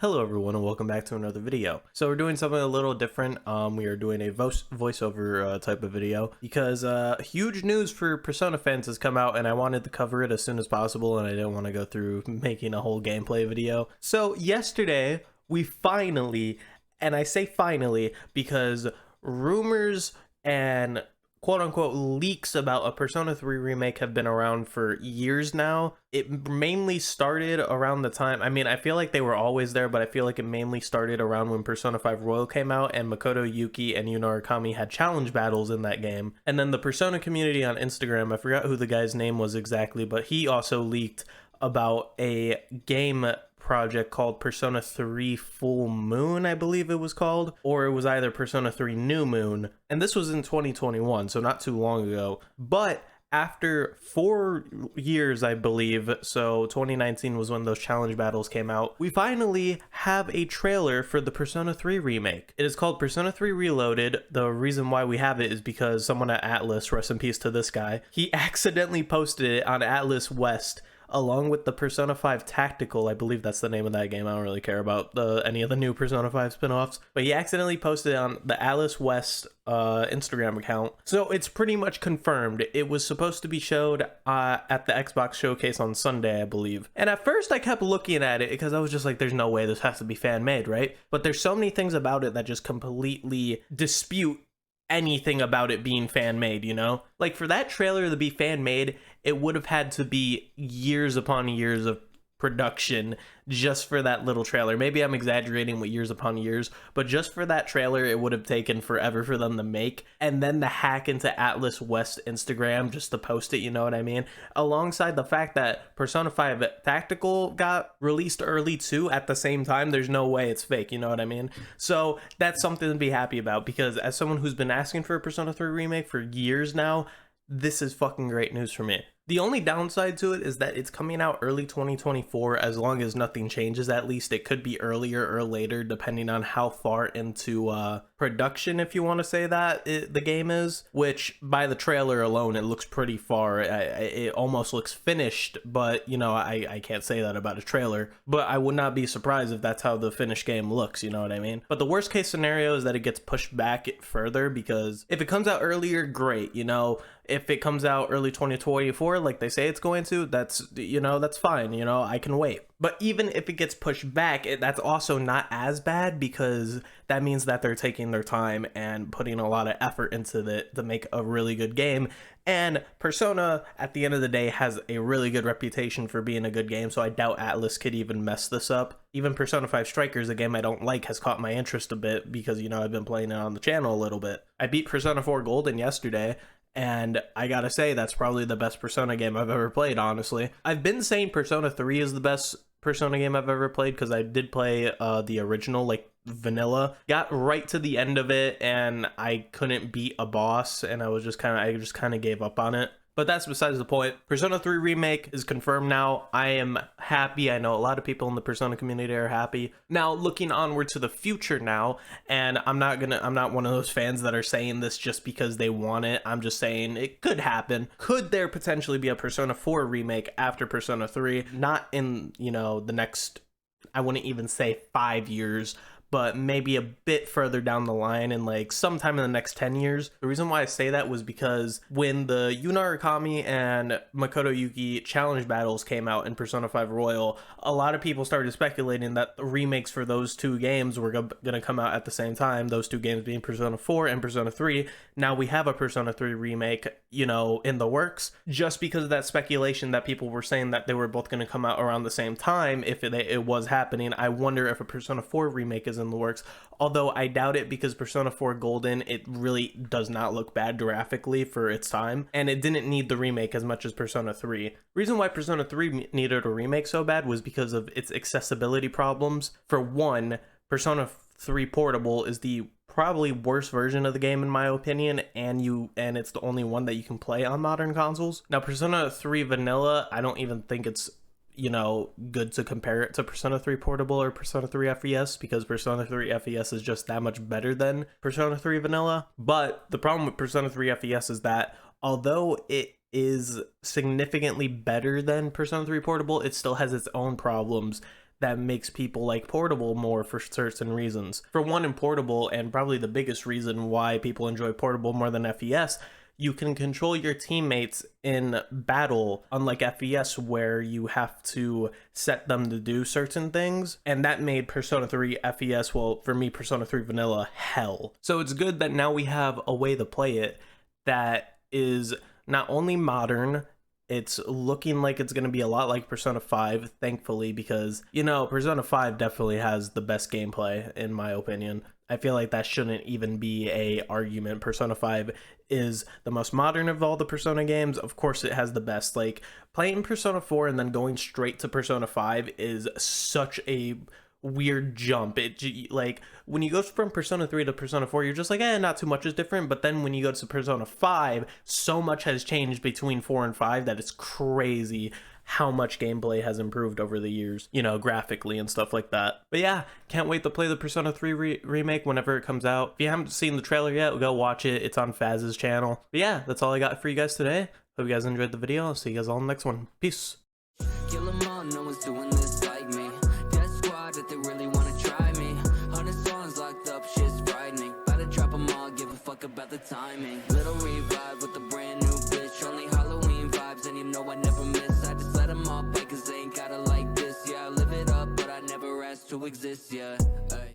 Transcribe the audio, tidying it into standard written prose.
Hello everyone and welcome back to another video. So we're doing something a little different. We are doing a voiceover type of video because huge news for Persona fans has come out and I wanted to cover it as soon as possible and I didn't want to go through making a whole gameplay video. So yesterday we finally, and I say finally because rumors and quote-unquote leaks about a Persona 3 remake have been around for years now. It mainly started around the time, I feel like they were always there, but I feel like it mainly started around when Persona 5 Royal came out and Makoto Yuki and Yuna Arakami had challenge battles in that game. And then the Persona community on Instagram, I forgot who the guy's name was exactly, but he also leaked about a game project called Persona 3 Full Moon, I believe it was called, or it was either Persona 3 New Moon, and this was in 2021, so not too long ago. But after 4 years, I believe, so 2019 was when those challenge battles came out, we finally have a trailer for the Persona 3 remake. It is called Persona 3 Reloaded. The reason why we have it is because someone at Atlas, rest in peace to this guy, he accidentally posted it on Atlas West along with the Persona 5 Tactical. I believe that's the name of that game. I don't really care about any of the new Persona 5 spin-offs, but he accidentally posted it on the Alice West Instagram account. So it's pretty much confirmed. It was supposed to be showed at the Xbox showcase on Sunday, I believe. And at first I kept looking at it because I was just like, there's no way this has to be fan-made, right? But there's so many things about it that just completely dispute anything about it being fan-made, you know? Like, for that trailer to be fan-made, it would have had to be years upon years of production just for that little trailer. Maybe I'm exaggerating with years upon years, but just for that trailer, it would have taken forever for them to make. And then the hack into Atlas West Instagram just to post it, you know what I mean? Alongside the fact that Persona 5 Tactical got released early too at the same time, there's no way it's fake, you know what I mean? So that's something to be happy about, because as someone who's been asking for a Persona 3 remake for years now, this is fucking great news for me. The only downside to it is that it's coming out early 2024, as long as nothing changes at least. It could be earlier or later, depending on how far into production, if you want to say that, the game is. Which, by the trailer alone, it looks pretty far. It almost looks finished, but, you know, I can't say that about a trailer. But I would not be surprised if that's how the finished game looks, you know what I mean? But the worst case scenario is that it gets pushed back further, because if it comes out earlier, great, you know? If it comes out early 2024, like they say it's going to, that's, you know, that's fine, you know, I can wait. But even if it gets pushed back, that's also not as bad, because that means that they're taking their time and putting a lot of effort into it to make a really good game. And Persona, at the end of the day, has a really good reputation for being a good game, so I doubt Atlas could even mess this up. Even Persona 5 Strikers, a game I don't like, has caught my interest a bit because, you know, I've been playing it on the channel a little bit. I beat Persona 4 Golden yesterday, and I gotta say, that's probably the best Persona game I've ever played, honestly. I've been saying Persona 3 is the best Persona game I've ever played, because I did play the original, like, vanilla. Got right to the end of it, and I couldn't beat a boss, and I just kind of gave up on it. But that's besides the point. Persona 3 Remake is confirmed now. I am happy. I know a lot of people in the Persona community are happy. Now, looking onward to the future now, and I'm not one of those fans that are saying this just because they want it. I'm just saying it could happen. Could there potentially be a Persona 4 remake after Persona 3? Not in, you know, the next, I wouldn't even say 5 years, but maybe a bit further down the line, in like sometime in the next 10 years. The reason why I say that was because when the Yuna Arakami and Makoto Yuki challenge battles came out in Persona 5 Royal, a lot of people started speculating that the remakes for those two games were gonna come out at the same time, those two games being Persona 4 and Persona 3. Now we have a Persona 3 remake, you know, in the works, just because of that speculation that people were saying that they were both gonna come out around the same time. If it was happening, I wonder if a Persona 4 remake is in the works, although I doubt it, because Persona 4 Golden, it really does not look bad graphically for its time, and it didn't need the remake as much as Persona 3. Reason why Persona 3 needed a remake so bad was because of its accessibility problems. For one, Persona 3 Portable is the probably worst version of the game in my opinion, and it's the only one that you can play on modern consoles. Now, Persona 3 Vanilla, I don't even think it's, you know, good to compare it to Persona 3 Portable or Persona 3 FES, because Persona 3 FES is just that much better than Persona 3 Vanilla. But the problem with Persona 3 FES is that although it is significantly better than Persona 3 Portable, it still has its own problems that makes people like Portable more for certain reasons. For one, in Portable, and probably the biggest reason why people enjoy Portable more than FES, you can control your teammates in battle, unlike FES where you have to set them to do certain things. And that made Persona 3 FES, well, for me, Persona 3 Vanilla, hell. So it's good that now we have a way to play it that is not only modern, it's looking like it's going to be a lot like Persona 5, thankfully, because, you know, Persona 5 definitely has the best gameplay, in my opinion. I feel like that shouldn't even be a argument. Persona 5 is the most modern of all the Persona games. Of course, it has the best. Like, playing Persona 4 and then going straight to Persona 5 is such a weird jump. It, like, when you go from Persona 3 to Persona 4, you're just like, not too much is different. But then when you go to Persona 5, so much has changed between 4 and 5 that it's crazy how much gameplay has improved over the years, you know, graphically and stuff like that. But yeah, can't wait to play the Persona 3 remake whenever it comes out. If you haven't seen the trailer yet, go watch it. It's on Faz's channel. But yeah, that's all I got for you guys today. Hope you guys enjoyed the video. I'll see you guys all in the next one. Peace. Kill 'em all, no one's doing this like me. Death squad that they really wanna try me. 100 songs locked up, shit's frightening. About to drop 'em all, give a fuck about the timing. Little revive with the brain.